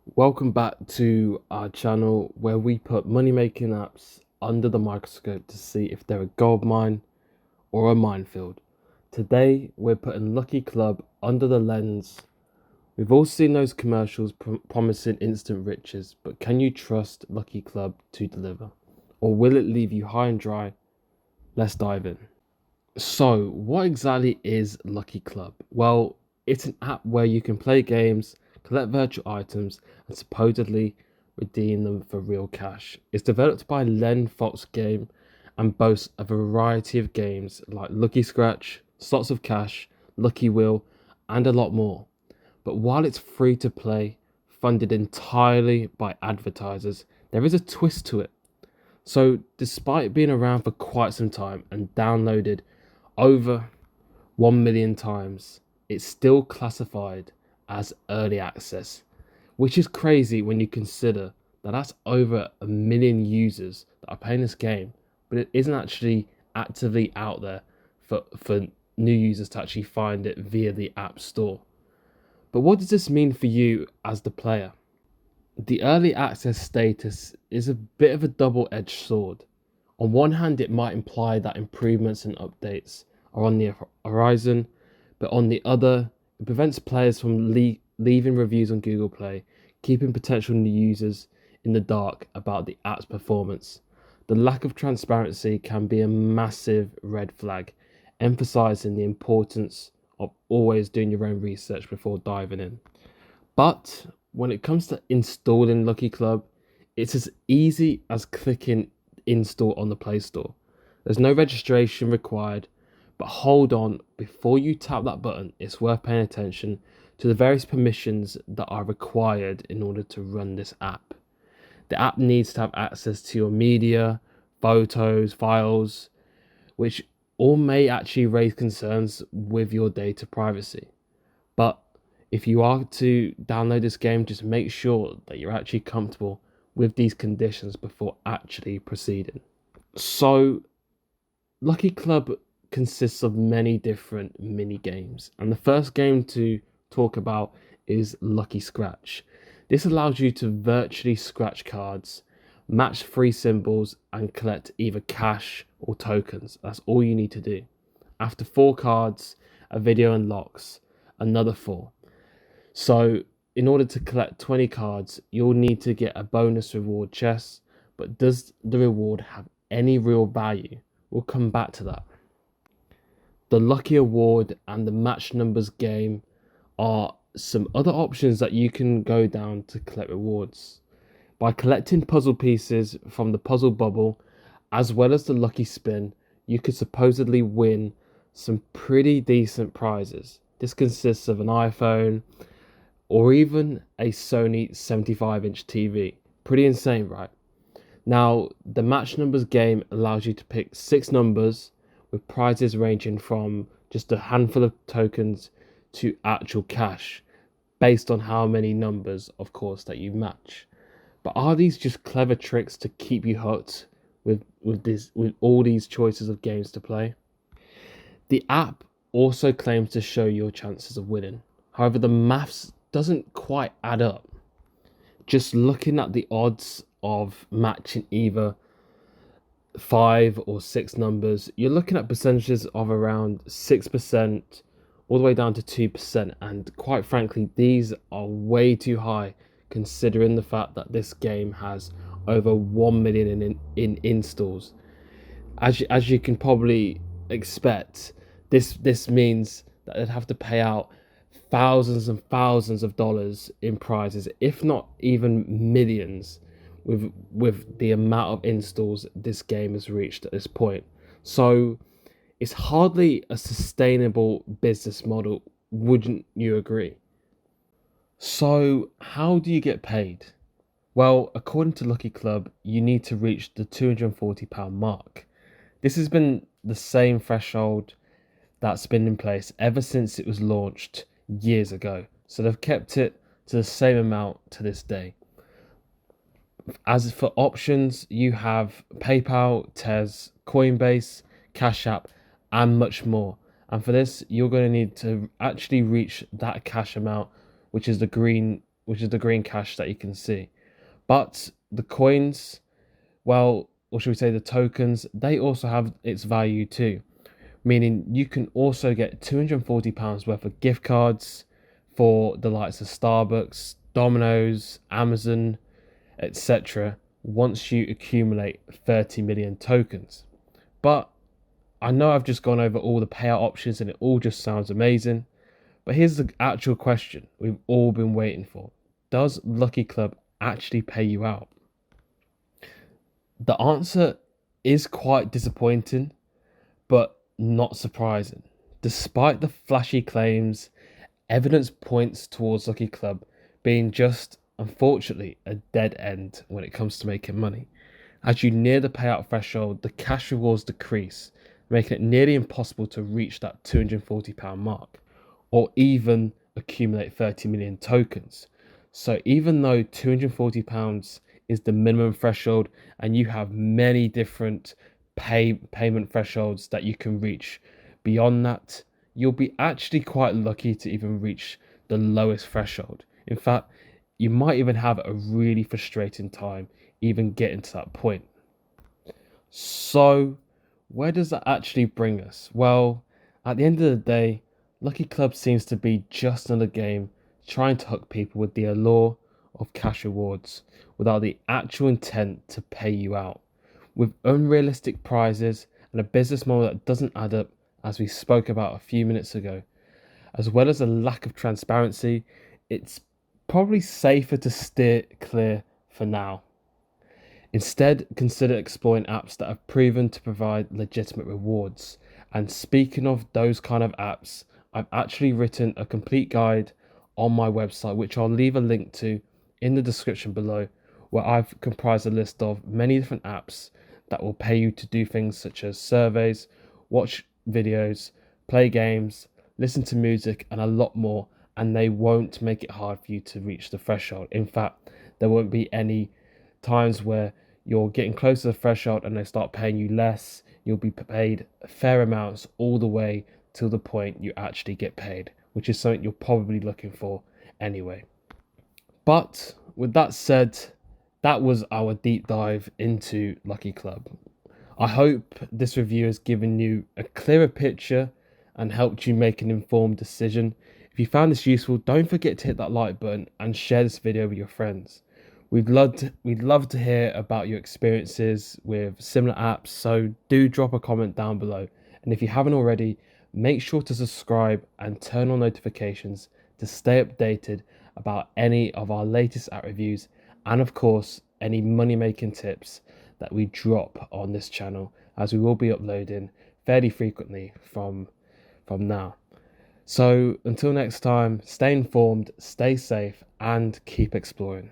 Welcome back to our channel where we put money making apps under the microscope to see if they're a gold mine or a minefield. Today we're putting Lucky Club under the lens. We've all seen those commercials promising instant riches, but can you trust Lucky Club to deliver? Or will it leave you high and dry? Let's dive in. So, what exactly is Lucky Club? Well, it's an app where you can play games, collect virtual items, and supposedly redeem them for real cash. It's developed by Len Fox Game and boasts a variety of games like Lucky Scratch, Slots of Cash, Lucky Wheel, and a lot more. But while it's free to play, funded entirely by advertisers, there is a twist to it. So, despite being around for quite some time and downloaded over 1 million times, it's still classified as early access, which is crazy when you consider that that's over 1 million users that are playing this game, but it isn't actually actively out there for new users to actually find it via the App Store. But what does this mean for you as the player? The early access status is a bit of a double-edged sword. On one hand, it might imply that improvements and updates are on the horizon, but on the other, it prevents players from leaving reviews on Google Play, keeping potential new users in the dark about the app's performance. The lack of transparency can be a massive red flag, emphasizing the importance of always doing your own research before diving in. But when it comes to installing Lucky Club, it's as easy as clicking install on the Play Store. There's no registration required, but hold on, before you tap that button, it's worth paying attention to the various permissions that are required in order to run this app. The app needs to have access to your media, photos, files, which all may actually raise concerns with your data privacy. But if you are to download this game, just make sure that you're actually comfortable with these conditions before actually proceeding. So, Lucky Club consists of many different mini games, and the first game to talk about is Lucky Scratch. This allows you to virtually scratch cards, match three symbols, and collect either cash or tokens. That's all you need to do. After four cards, a video unlocks another four. So, in order to collect 20 cards, you'll need to get a bonus reward chest. But does the reward have any real value? We'll come back to that. The Lucky Award and the Match Numbers game are some other options that you can go down to collect rewards. By collecting puzzle pieces from the puzzle bubble, as well as the Lucky Spin, you could supposedly win some pretty decent prizes. This consists of an iPhone, or even a Sony 75-inch TV. Pretty insane, right? Now, the Match Numbers game allows you to pick 6 numbers with prizes ranging from just a handful of tokens to actual cash, based on how many numbers, of course, that you match. But are these just clever tricks to keep you hooked with all these choices of games to play? The app also claims to show your chances of winning. However, the maths doesn't quite add up. Just looking at the odds of matching either 5 or 6 numbers, you're looking at percentages of around 6% all the way down to 2%. And quite frankly, these are way too high considering the fact that this game has over 1 million in installs. As you can probably expect, this means that they'd have to pay out thousands and thousands of dollars in prizes, if not even millions, with the amount of installs this game has reached at this point. So it's hardly a sustainable business model, wouldn't you agree? So how do you get paid? Well, according to Lucky Club, you need to reach the £240 mark. This has been the same threshold that's been in place ever since it was launched years ago. So they've kept it to the same amount to this day. As for options, you have PayPal, Tez, Coinbase, Cash App, and much more. And for this, you're going to need to actually reach that cash amount, which is the green which is the green cash that you can see. But the coins, well, or should we say the tokens, they also have its value too. Meaning you can also get £240 worth of gift cards for the likes of Starbucks, Domino's, Amazon, etc. once you accumulate 30 million tokens. But I know I've just gone over all the payout options and it all just sounds amazing. But here's the actual question we've all been waiting for. Does Lucky Club actually pay you out? The answer is quite disappointing, but not surprising. Despite the flashy claims, evidence points towards Lucky Club being just, unfortunately, a dead end when it comes to making money. As you near the payout threshold, the cash rewards decrease, making it nearly impossible to reach that £240 mark, or even accumulate 30 million tokens. So even though £240 is the minimum threshold, and you have many different payment thresholds that you can reach beyond that, you'll be actually quite lucky to even reach the lowest threshold. In fact, you might even have a really frustrating time even getting to that point. So where does that actually bring us? Well, at the end of the day, Lucky Club seems to be just another game trying to hook people with the allure of cash rewards without the actual intent to pay you out. With unrealistic prizes and a business model that doesn't add up, as we spoke about a few minutes ago, as well as a lack of transparency, it's probably safer to steer clear for now. Instead, consider exploring apps that have proven to provide legitimate rewards. And speaking of those kind of apps, I've actually written a complete guide on my website, which I'll leave a link to in the description below, where I've comprised a list of many different apps that will pay you to do things such as surveys, watch videos, play games, listen to music, and a lot more. And they won't make it hard for you to reach the threshold. In fact, there won't be any times where you're getting close to the threshold and they start paying you less. You'll be paid fair amounts all the way till the point you actually get paid, which is something you're probably looking for anyway. But with that said, that was our deep dive into Lucky Club. I hope this review has given you a clearer picture and helped you make an informed decision. If you found this useful, don't forget to hit that like button and share this video with your friends. We'd love to hear about your experiences with similar apps, so do drop a comment down below. And if you haven't already, make sure to subscribe and turn on notifications to stay updated about any of our latest app reviews and of course any money making tips that we drop on this channel, as we will be uploading fairly frequently from now. So until next time, stay informed, stay safe, and keep exploring.